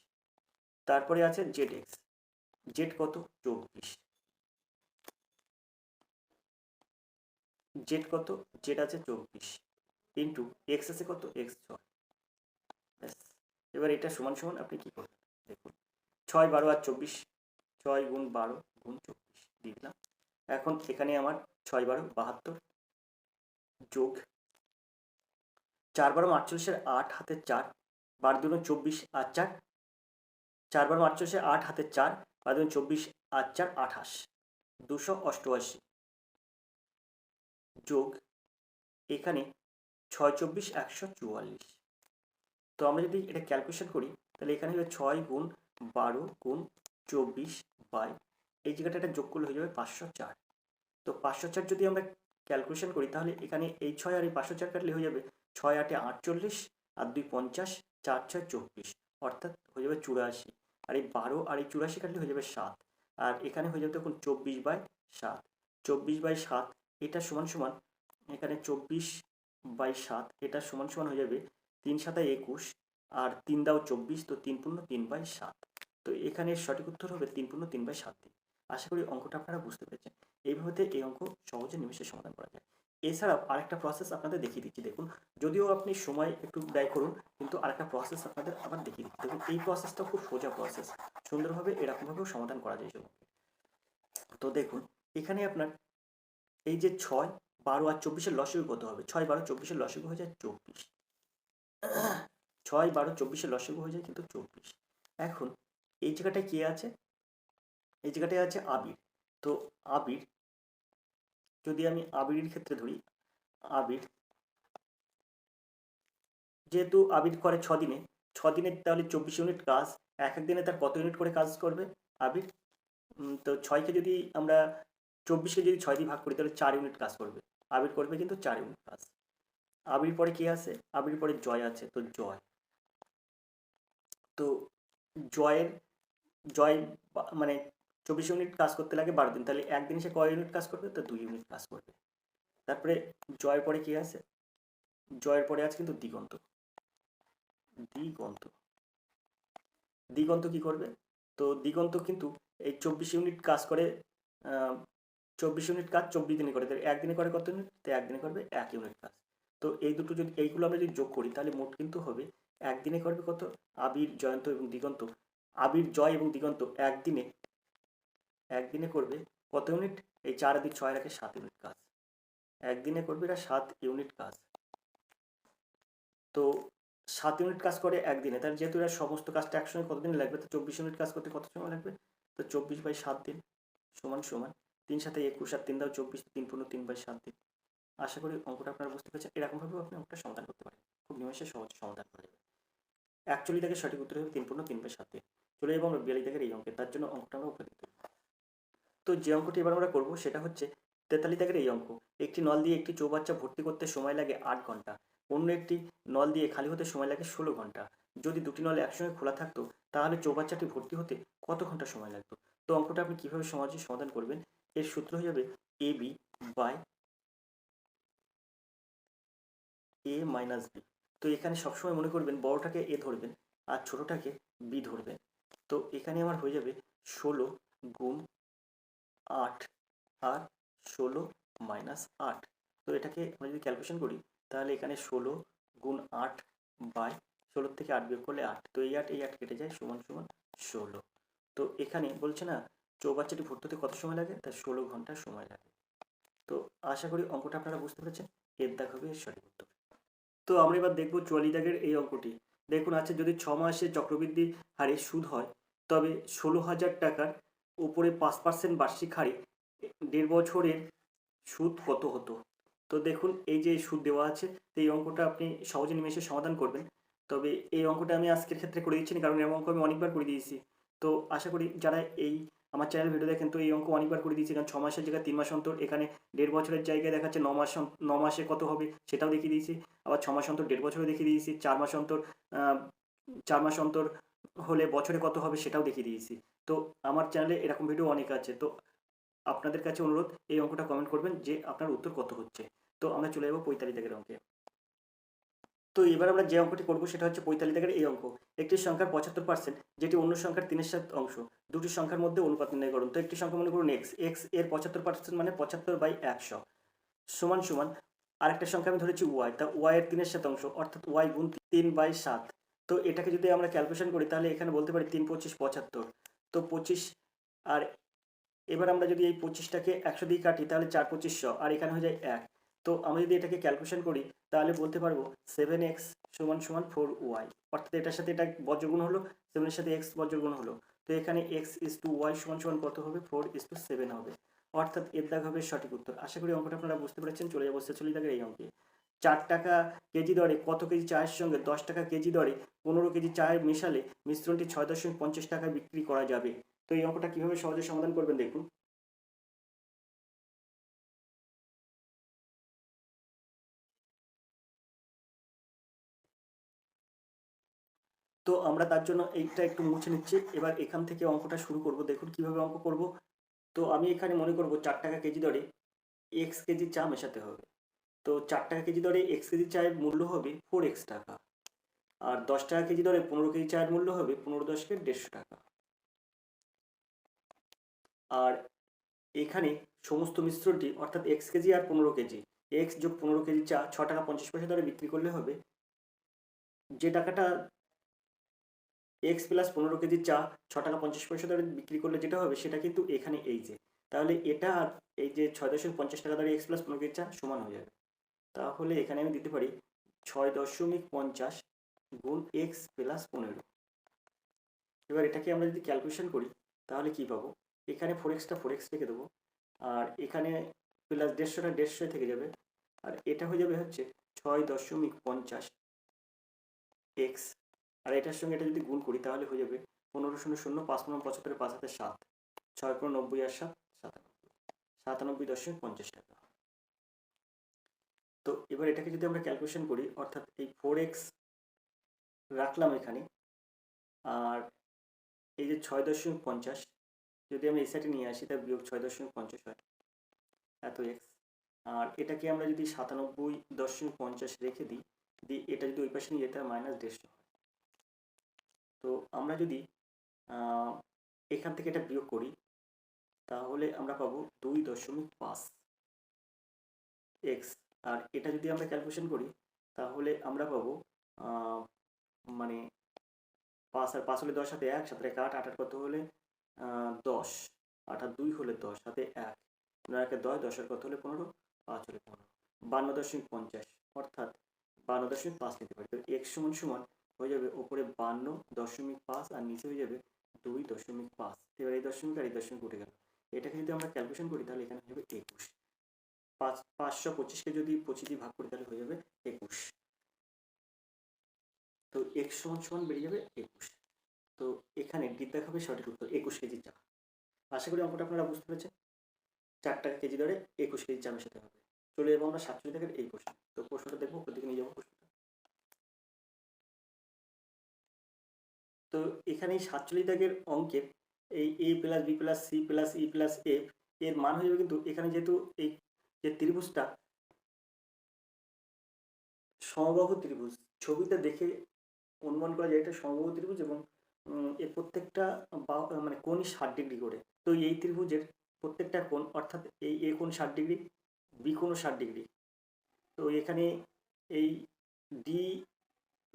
তারপরে আছে জেড এক্স, জেড কত 24, জেড কত জেড আছে 24 ইন্টু এক্স আছে কত এক্স 6। ব্যাস, এবার এটা সমান সমান আপনি কি করবেন দেখুন, 6 12 আর 24, 6 গুণ 12 গুণ 24 দিয়ে দিলাম। এখন এখানে আমার 6 12 72 যোগ 4 12 48 8 হাতে 4 12 দুগুণ 24 আর 4 4 12 48 8 হাতে 4 12 দুগুণ 24 আর 4 28 288 যোগ এখানে 6 24 144। তো আমরা যদি এটা ক্যালকুলেশন করি তাহলে এখানে হবে 6 গুণ 12 গুণ 24 বাই এই জায়গাটা এটা যোগ করলে হয়ে যাবে 504। তো 504 যদি আমরা ক্যালকুলেশন করি তাহলে এখানে এই 6 আর এই 504 কাটলে হয়ে যাবে 6 8 48 আর 2 50, 4 6 24 অর্থাৎ হয়ে যাবে 84, আর এই 12 আর এই 84 কাটলে হয়ে যাবে 7, আর এখানে হয়ে যাবে তখন 24 বাই 7, 24 বাই 7 এটা সমান সমান এখানে 24 বাই 7 এটা সমান সমান হয়ে যাবে 3 7 21 আর 3 দাও 24, তো 3 পূর্ণ 3 বাই 7। তো এখানে সঠিক উত্তর হবে 3 পূর্ণ 3 বাই 7। আশা করি অঙ্কটা আপনারা বুঝতে পেরেছেন। এইভাবে এই অঙ্ক সহজে নিমেষে সমাধান করা যায়। এছাড়াও আরেকটা প্রসেস আপনাদের দেখিয়ে দিচ্ছি দেখুন, যদিও আপনি সময় একটু ব্যয় করুন কিন্তু আরেকটা প্রসেস আপনাদের আবার দেখিয়ে দিচ্ছি দেখুন। এই প্রসেসটা খুব সোজা প্রসেস, সুন্দরভাবে এরকমভাবেও সমাধান করা যায়। তো দেখুন এখানে আপনার এই যে 6 12 আর 24 লসাগু কত হবে, 6 12 24 লসাগু হয়ে যায় 24, 6 12 24 লসাগু হয়ে যায় কিন্তু 24। এখন এই জায়গাটায় কে আছে, এই জায়গাটায় আছে আবির। তো আবির যদি আমি আবিরের ক্ষেত্রে ধরি, আবির যেহেতু আবির করে 6 দিনে, 6 দিনে তাহলে 24 ইউনিট কাজ, এক এক দিনে তার কত ইউনিট করে কাজ করবে আবির, তো 6কে যদি আমরা 24কে যদি 6 দিয়ে ভাগ করি তাহলে 4 ইউনিট কাজ করবে আবির, করবে কিন্তু 4 ইউনিট কাজ। আবির পরে কে আছে, আবির পরে জয় আছে, তো জয়, তো জয়ের জয় মানে 24 ইউনিট কাজ করতে লাগে 12 দিন, তাহলে একদিনে সে কয় ইউনিট কাজ করবে, তো 2 ইউনিট কাজ করবে। তারপরে জয়ের পরে কি আছে, জয়ের পরে আছে কিন্তু দিগন্ত, দিগন্ত, দিগন্ত কি করবে, তো দিগন্ত কিন্তু এই 24 ইউনিট কাজ করে, 24 ইউনিট কাজ 24 দিনে করে, তাহলে একদিনে করে কত ইউনিট, তো একদিনে করবে 1 ইউনিট কাজ। তো এই দুটো যদি এইগুলো আমরা যদি যোগ করি তাহলে মোট কিন্তু হবে একদিনে করবে কত, আবির জয়ন্ত এবং দিগন্ত, আবির জয় এবং দিগন্ত একদিনে করবে কত ইউনিট, এই 4 দিক 6 রাখে 7 ইউনিট কাজ, একদিনে করবে এরা 7 ইউনিট কাজ। তো 7 ইউনিট কাজ করে একদিনে, তাহলে যেহেতু এরা সমস্ত কাজটা একসঙ্গে কতদিন লাগবে, তো 24 ইউনিট কাজ করতে কত সময় লাগবে, তো 24 বাই 7 দিন সমান সমান 3 7 21 আর 3 দাও 24, 3 পূর্ণ 3 বাই 7 দিন। আশা করি অঙ্কটা আপনারা বুঝতে পেরেছেন। এরকমভাবেও আপনি অঙ্কটা সমাধান করতে পারেন, খুব নিমেষে সহজ সমাধান করা যাবে। অ্যাকচুয়ালি তাকে সঠিক উত্তর হবে 3 পূর্ণ 3 বাই 7 দিন। চলে যাবো আমরা 42 দাগের এই অঙ্কে, তার জন্য অঙ্কটা আমরা উপরে দিতে। তো যে অঙ্কটি এবার আমরা করবো সেটা হচ্ছে 43 দাগের এই অঙ্ক। একটি নল দিয়ে একটি চৌবাচ্চা ভর্তি করতে সময় লাগে 8 ঘন্টা, অন্য একটি নল দিয়ে খালি হতে সময় লাগে 16 ঘন্টা। যদি দুটি নল একসঙ্গে খোলা থাকতো তাহলে চৌবাচ্চাটি ভর্তি হতে কত ঘন্টা সময় লাগতো। তো অঙ্কটা আপনি কিভাবে সহজে সমাধান করবেন, এর সূত্র হয়ে যাবে A B by A minus B. তো এখানে সবসময় মনে করবেন বড়টাকে এ ধরবেন আর ছোটটাকে বি ধরবেন। তো এখানে আমার হয়ে যাবে 16 গুণ 8 আর 16 মাইনাস 8। তো এটাকে আমরা যদি ক্যালকুলেশন করি তাহলে এখানে 16 গুণ 8 বাই 16 থেকে 8 বিয়োগ করলে 8, তো এই 8 কেটে যায়, সমান সমান 16। তো এখানে বলছে না চৌবাচ্চাটি ভর্তি হতে কত সময় লাগে, তা 16 ঘন্টা সময় লাগে। তো আশা করি অঙ্কটা আপনারা বুঝতে পেরেছেন, এর দাগ হবে সঠিক উত্তর। তো আমরা এবার দেখবো 44 দাগের এই অঙ্কটি। দেখুন আছে, যদি 6 মাসে চক্রবৃদ্ধি হারে সুদ হয় তবে 16,000 টাকার উপরে 5% বার্ষিক হারে 1.5 বছরের সুদ কত হতো। তো দেখুন এই যে সুদ দেওয়া আছে, তো এই অঙ্কটা আপনি সহজে নিমেষে সমাধান করবেন। তবে এই অঙ্কটা আমি আজকের ক্ষেত্রে করে দিচ্ছি না, কারণ এই অঙ্ক আমি অনেকবার করে দিয়েছি। তো আশা করি যারা এই আমার চ্যানেল ভিডিও দেখেন, তো এই অঙ্ক অনেকবার করে দিয়েছি, কারণ 6 মাসের জায়গায় 3 মাস অন্তর, এখানে 1.5 বছরের জায়গায় দেখাচ্ছে 9 মাসে কত হবে সেটাও দেখিয়ে দিয়েছি। আবার 6 মাস অন্তর 1.5 বছরও দেখিয়ে দিয়েছি, 4 মাস অন্তর 4 মাস অন্তর হলে বছরে কত হবে সেটাও দেখিয়ে দিয়েছি। তো আমার চ্যানেলে এরকম ভিডিও অনেক আছে। তো আপনাদের কাছে অনুরোধ, এই অঙ্কটা কমেন্ট করবেন যে আপনার উত্তর কত হচ্ছে। তো আমরা চলে যাবো 45 দাগের অঙ্কে। তো এবার আমরা যে অঙ্কটি করবো সেটা হচ্ছে 45 দাগের এই অঙ্ক। একটি সংখ্যার 75% যেটি অন্য সংখ্যার 3/7 অংশ, দুটি সংখ্যার মধ্যে অনুপাত নির্ণয় করুন। তো একটি সংখ্যা মনে করুন x, x এর 75% মানে 75/100 সমান সমান আরেকটা সংখ্যা আমি ধরেছি y, তা y এর 3/7 অংশ অর্থাৎ y গুণ 3/7। তো এটাকে যদি আমরা ক্যালকুলেশন করি তাহলে এখানে বলতে পারি 3 25 75। তো 25, আর এবার আমরা যদি এই 25টাকে 100 দিয়ে কাটি তাহলে 4 2500, আর এখানে হয়ে যায় 1। তো আমরা যদি এটাকে ক্যালকুলেশন করি তাহলে বলতে পারবো 7x সমান সমান 4y, অর্থাৎ এটার সাথে এটা বজ্রগুণ হলো, 7 এর সাথে x বজ্রগুণ হলো। তো এখানে x/y সমান সমান কত হবে, 4/7 হবে, অর্থাৎ এর দাগ হবে সঠিক উত্তর। আশা করি অঙ্কটা আপনারা বুঝতে পেরেছেন। চলে যাবো 46 দাগের এই অঙ্কে। 4 টাকা কেজি দরে কত কেজি চায়ের সঙ্গে 10 টাকা কেজি দরে 15 কেজি চায়ের মেশালে মিশ্রণটি 6.50 টাকায় বিক্রি করা যাবে। তো এই অঙ্কটা কিভাবে সহজে সমাধান করবেন দেখুন। তো আমরা তার জন্য এইটা একটু মুছে নিচ্ছি। এবার এখান থেকে অঙ্কটা শুরু করব। দেখুন কিভাবে অঙ্ক করব। তো আমি এখানে মনে করব 4 টাকা কেজি দরে x কেজি চা মেশাতে হবে। তো 4 টাকা কেজি দরে x কেজি চায়ের মূল্য হবে 4x টাকা। আর 10 টাকা কেজি দরে 15 কেজি চায়ের মূল্য হবে 15×10 = 150 টাকা। আর এখানে সমস্ত মিশ্রণটি অর্থাৎ x কেজি আর 15 কেজি, x যোগ 15 কেজি চা 6 টাকা 50 পয়সা দরে বিক্রি করলে হবে, যে টাকাটা x প্লাস 15 কেজি চা 6 টাকা 50 পয়সা দরে বিক্রি করলে যেটা হবে সেটা কিন্তু এখানে এই যে, তাহলে এটা আর এই যে 6.50 টাকা দরে x প্লাস 15 কেজি চা সমান হয়ে যাবে। তাহলে এখানে আমি দিতে পারি 6.50 গুণ x প্লাস 15। এবার এটাকে আমরা যদি ক্যালকুলেশন করি তাহলে কি পাবো, এখানে 4xটা 4x রেখে দেবো, আর এখানে প্লাস 150টা 150 থেকে যাবে, আর এটা হয়ে যাবে হচ্ছে 6.50 x, আর এটার সঙ্গে এটা যদি গুণ করি তাহলে হয়ে যাবে 15 0 0 5 75 5 হাতে 7, 6 90 আর 7 97.50 টাকা। তো এবার এটাকে যদি আমরা ক্যালকুলেশন করি অর্থাৎ এই 4x রাখলাম এখানে, আর এই যে 6.50 যদি আমরা এই সাইডে নিয়ে আসি তার বিয়োগ 6.50 হয়, এত x। আর এটাকে আমরা যদি 97.50 রেখে দিই, এটা যদি ওই পাশে নিয়ে যেতে হয় -150 হয়। তো আমরা যদি এখান থেকে এটা বিয়োগ করি তাহলে আমরা পাবো 2.5 x, আর এটা যদি আমরা ক্যালকুলেশন করি তাহলে আমরা পাবো মানে 5 আর 5 হলে 10 হাতে 1, 7 8, 8 কত হলে 10, 8 আর 2 হলে 10, হাতে 1, 9 একে 10, 10 কত হলে 15, 5 হলে 15, 52.50, অর্থাৎ 52.5 নিতে পারি। তো x সমান সমান হয়ে যাবে ওপরে 52.5 আর নিচে হয়ে যাবে 2.5। এবার এই দশমিক আর এই দশমিক উঠে গেল। এটাকে যদি আমরা ক্যালকুলেশন করি তাহলে এখানে হবে 21। 525কে যদি 25 দিয়ে ভাগ করি তাহলে হয়ে যাবে 21। তো x সমান সমান বেরিয়ে যাবে 21। তো এখানে ডি দেখাবে সঠিক উত্তর 21 কেজি চা। আশা করি অঙ্কটা আপনারা বুঝতে পেরেছেন। 4 টাকা কেজি দরে 21 কেজি চা মেশাতে হবে। চলে যাবো আমরা 47 দাগের এই প্রশ্ন। তো প্রশ্নটা দেখবো, ওপর দিকে নিয়ে যাবো প্রশ্নটা। তো এখানে 47 দাগের অঙ্কের এই a plus b plus c plus e plus f এর মান হয়ে যাবে, কিন্তু এখানে যেহেতু এই যে ত্রিভুজটা সমবাহু ত্রিভুজ, ছবিটা দেখে অনুমান করা যায় এটা সমবাহু ত্রিভুজ, এবং এর প্রত্যেকটা মানে কোণই 60 ডিগ্রি করে। তো এই ত্রিভুজের প্রত্যেকটা কোণ অর্থাৎ এই এ কোণ 60 ডিগ্রি, বি কোণও 60 ডিগ্রি। তো এখানে এই ডি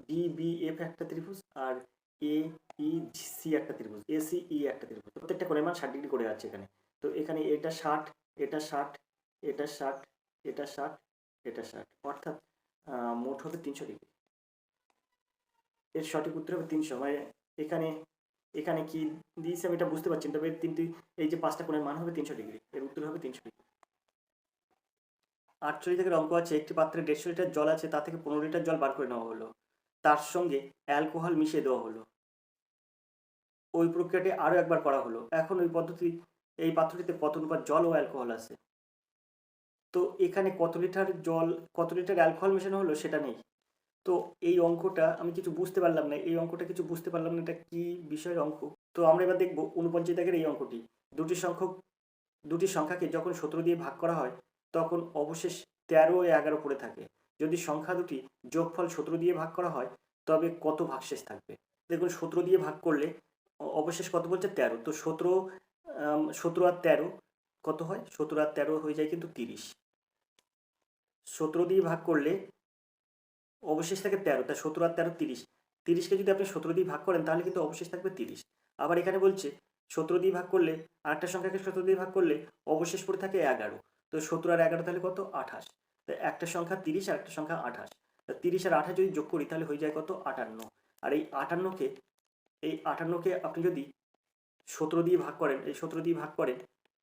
DBF একটা ত্রিভুজ আর AEC একটা ত্রিভুজ, ACE একটা ত্রিভুজ, প্রত্যেকটা কোণের মান 60 ডিগ্রি করে আছে এখানে। তো এখানে এটা 60, এটা 60, এটা 60, এটা 60, এটা 60, অর্থাৎ মোট হবে 300 ডিগ্রি। এর সঠিক উত্তর হবে 300। মানে এখানে এখানে কি দিয়েছে আমি এটা বুঝতে পারছি না, তবে এই যে 5টা কোণের মান হবে 300 ডিগ্রি, এর উত্তর হবে 300 ডিগ্রি। 48 থেকে অঙ্ক আছে, একটি পাত্রে 150 লিটার জল আছে, তা থেকে 15 লিটার জল বার করে নেওয়া হলো, তার সঙ্গে অ্যালকোহল মিশিয়ে দেওয়া হলো, ওই প্রক্রিয়াটি আরও একবার করা হলো, এখন এই পাত্রটিতে কত অনুপাত জল ও অ্যালকোহল আছে। তো এখানে কত লিটার জল কত লিটার অ্যালকোহল মেশানো হলো সেটা নেই। তো এই অঙ্কটা আমি কিছু বুঝতে পারলাম না, এটা কি বিষয়ের অঙ্ক। তো আমরা এবার দেখব 49 দাগের এই অঙ্কটি। দুটি সংখ্যাকে যখন 17 দিয়ে ভাগ করা হয় তখন অবশেষ 13 ও 11 পড়ে থাকে। যদি সংখ্যা দুটি যোগফল 17 দিয়ে ভাগ করা হয় তবে কত ভাগশেষ থাকবে। দেখুন 17 দিয়ে ভাগ করলে অবশেষ কত বলছে 13। তো 17 আর 13 কত হয়, 17 আর 13 হয়ে যায় কিন্তু 30। 17 দিয়ে ভাগ করলে অবশেষ থাকে 13, তাই 17 আর 13 30। 30কে যদি আপনি 17 দিয়ে ভাগ করেন তাহলে কিন্তু অবশেষ থাকবে 30। আবার এখানে বলছে 17 দিয়ে ভাগ করলে আরেকটা সংখ্যাকে 17 দিয়ে ভাগ করলে অবশেষ পড়ে থাকে 11। তো 17 আর 11 তাহলে কত, 28। তো একটা সংখ্যা 30 আর একটা সংখ্যা 28। তো 30 আর 28 যদি যোগ করি তাহলে হয়ে যায় কত, 58। আর এই 58কে আপনি যদি 17 দিয়ে ভাগ করেন, এই 17 দিয়ে ভাগ করেন,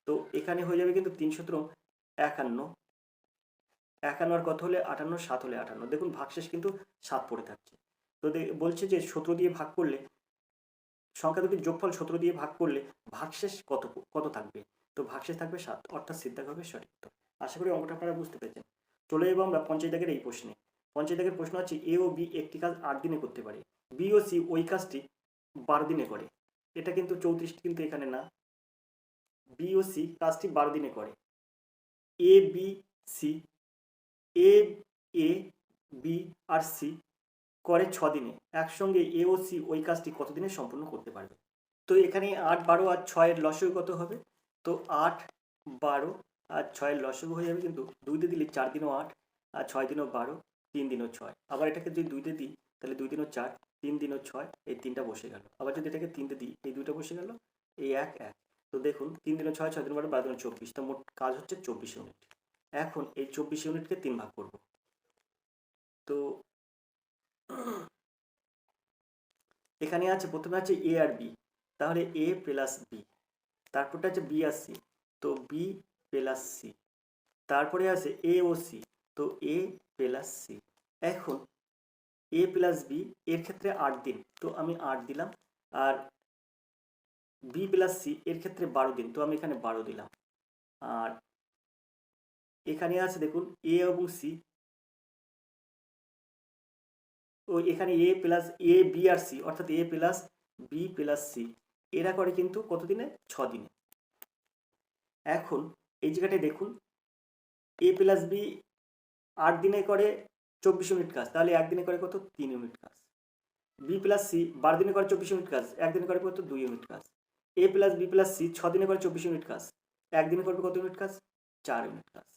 তো এখানে হয়ে যাবে কিন্তু 3 17 51। 51 আর কত হলে 58, 7 হলে 58। দেখুন ভাগশেষ কিন্তু 7 পড়ে থাকছে। তো বলছে যে 17 দিয়ে ভাগ করলে সংখ্যা দুটির যোগফল 17 দিয়ে ভাগ করলে ভাগশেষ কত থাকবে। তো ভাগশেষ থাকবে 7, অর্থাৎ সিদ্ধা হবে সঠিক উত্তর। আশা করি অঙ্কটা আপনারা বুঝতে পেরেছেন। চলে যাবো আমরা 50 দাগের এই প্রশ্নে। 50 দাগের প্রশ্ন হচ্ছে এ ও বি একটি কাজ 8 দিনে করতে পারে, বি ও সি ওই কাজটি 12 দিনে করে। এটা কিন্তু 34 কিন্তু এখানে না, বি ও সি কাজটি 12 দিনে করে। A B C A A B R C করে 6 দিনে, একসঙ্গে এ ও সি ওই কাজটি কত দিনে সম্পূর্ণ করতে পারবে। তো এখানে 8 12 আর 6 এর লসাগু কত হবে। তো 8 12 আর 6 এর লসাগু হয়ে যাবে কিন্তু 2 দিয়ে দিলে 4 দিনও 8 আর 6 দিনও 12, 3 দিনও 6। আবার এটাকে যদি 2 দিয়ে দিই তাহলে 2 দিনও 4, 3 দিনও 6, এই 3টা বসে গেল। আবার যদি এটাকে 3 দিয়ে দিই এই 2টা বসে গেল, এই 1 1। তো দেখুন 3 দিনও 6, 6 দিন 12, 12 দিনও 24। তো মোট কাজ হচ্ছে 24 ইউনিট। এখন এই 24 ইউনিটকে 3 ভাগ করব। তো এখানে আছে, প্রথমে আছে এ আর বি, তাহলে এ প্লাস বি, তারপরটা আছে বি আর সি, তো বি প্লাস সি, তারপরে আছে এ ও সি, তো এ প্লাস সি। এখন এ প্লাস বি এর ক্ষেত্রে 8 দিন, তো আমি 8 দিলাম। আর বি প্লাস সি এর ক্ষেত্রে 12 দিন, তো আমি এখানে 12 দিলাম। আর এখানে আছে দেখুন এ এবং সি, ও এখানে এ plus A B R C, অর্থাৎ এ প্লাস বি প্লাস সি, এরা করে কিন্তু কত দিনে, 6 দিনে। এখন এই জায়গাটায় দেখুন এ প্লাস বি 8 দিনে করে 24 ইউনিট কাজ, তাহলে একদিনে করে কত, 3 ইউনিট কাজ। বি প্লাস সি 12 দিনে করে 24 ইউনিট কাজ, একদিনে করে কত, 2 ইউনিট কাজ। এ প্লাস বি প্লাস সি 6 দিনে করে 24 ইউনিট কাজ, একদিনে করবে কত ইউনিট কাজ, 4 ইউনিট কাজ।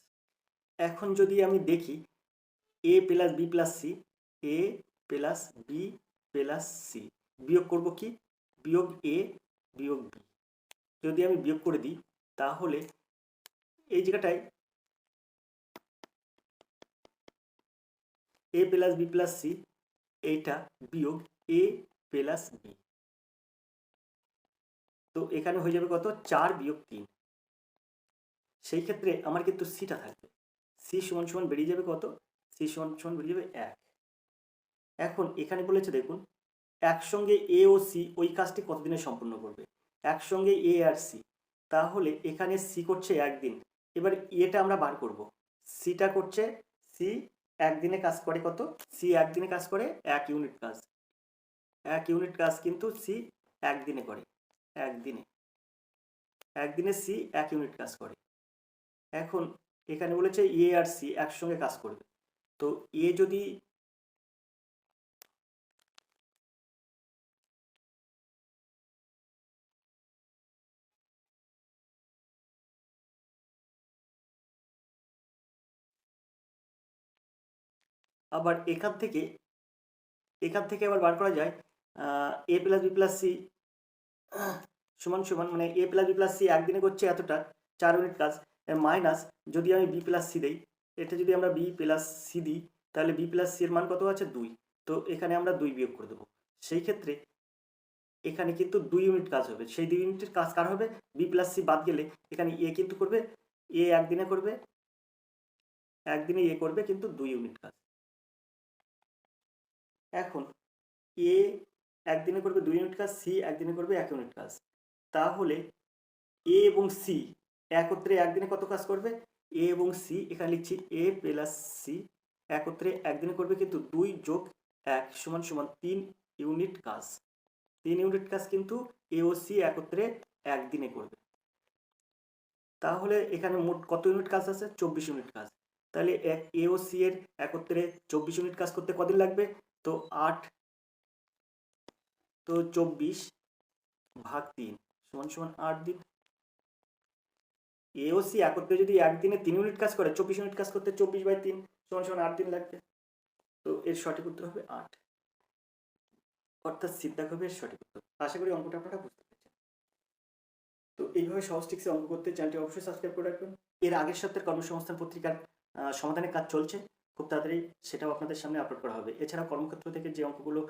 এখন যদি আমি দেখি এ প্লাস বি প্লাস সি, এ প্লাস বি প্লাস সি, বিয়োগ করব কি, বিয়োগ এ বিয়োগ বি। যদি আমি বিয়োগ করে দিই তাহলে এই জায়গাটায় এ প্লাস বি প্লাস সি এইটা বিয়োগ এ প্লাস বি, তো এখানে হয়ে যাবে কত, 4 বিয়োগ 3। সেই ক্ষেত্রে আমার কিন্তু সিটা থাকবে, সি সমান সমান বেরিয়ে যাবে কত, সি সমান সমান বেরিয়ে যাবে 1। এখন এখানে বলেছে দেখুন একসঙ্গে এ ও সি ওই কাজটি কতদিনে সম্পূর্ণ করবে, একসঙ্গে এ আর সি, তাহলে এখানে সি করছে একদিন। এবার এটা আমরা বার করব, সিটা করছে, সি একদিনে কাজ করে কত, সি একদিনে কাজ করে 1 ইউনিট কাজ, 1 ইউনিট কাজ কিন্তু সি একদিনে করে, একদিনে একদিনে সি 1 ইউনিট কাজ করে। এখন এখানে বলেছে এ আর সি একসঙ্গে কাজ করবে, তো এ যদি আবার এখান থেকে এখান থেকে আবার বার করা যায় এ প্লাস বি প্লাস সি সমান সমান, মানে এ প্লাস বি প্লাস সি একদিনে করছে এতটা 4 ইউনিট কাজ, মাইনাস যদি আমি বি প্লাস সি দিই, এটা যদি আমরা বি প্লাস সি দিই তাহলে বি প্লাস সি এর মান কত আছে 2, তো এখানে আমরা 2 বিয়োগ করে দেবো। সেই ক্ষেত্রে এখানে কিন্তু 2 ইউনিট কাজ হবে, সেই 2 ইউনিটের কাজ কার হবে, বি প্লাস সি বাদ গেলে এখানে এ কিন্তু করবে, এ একদিনে করবে, একদিনে এ করবে কিন্তু 2 ইউনিট কাজ। এখন এ একদিনে করবে 2 ইউনিট কাজ, সি একদিনে করবে 1 ইউনিট কাজ, তাহলে এ এবং সি একত্রে একদিনে কত কাজ করবে, এ এবং সি এখানে লিখছি এ প্লাস সি একত্রে একদিনে করবে কিন্তু 2 যোগ 1 সমান সমান 3 ইউনিট কাজ। 3 ইউনিট কাজ কিন্তু এ ও সি একত্রে একদিনে করবে। তাহলে এখানে মোট কত ইউনিট কাজ আছে, 24 ইউনিট কাজ। তাহলে এ ও সি এর একত্রে 24 ইউনিট কাজ করতে কদিন লাগবে, তো 8, তো 24 ভাগ 3 সমান সমান 8 দিন। এ ও সি একত্রে যদি একদিনে 3 ইউনিট কাজ করে, 24 ইউনিট কাজ করতে 24/3 সমান সমান 8 দিন লাগবে। তো এর সঠিক উত্তর হবে 8, অর্থাৎ সিদ্ধা হবে এর সঠিক উত্তর। আশা করি অঙ্কটা আপনারা বুঝতে পেরেছেন। তো এইভাবে সহজ ট্রিক্সে অঙ্ক করতে চ্যানেলটি অবশ্যই সাবস্ক্রাইব করে রাখবেন। এর আগের সপ্তাহের কর্মসংস্থান পত্রিকার সমাধানের কাজ চলছে, খুব তাড়াতাড়ি সেটাও আপনাদের সামনে আপলোড করা হবে। এছাড়াও কর্মক্ষেত্র থেকে যে অঙ্কগুলো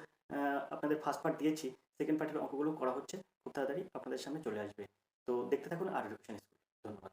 আপনাদের ফার্স্ট পার্ট দিয়েছি, সেকেন্ড পার্টের অঙ্কগুলো করা হচ্ছে, খুব তাড়াতাড়ি আপনাদের সামনে চলে আসবে। তো দেখতে থাকুন আর এডুকেশন স্কুল। ধন্যবাদ।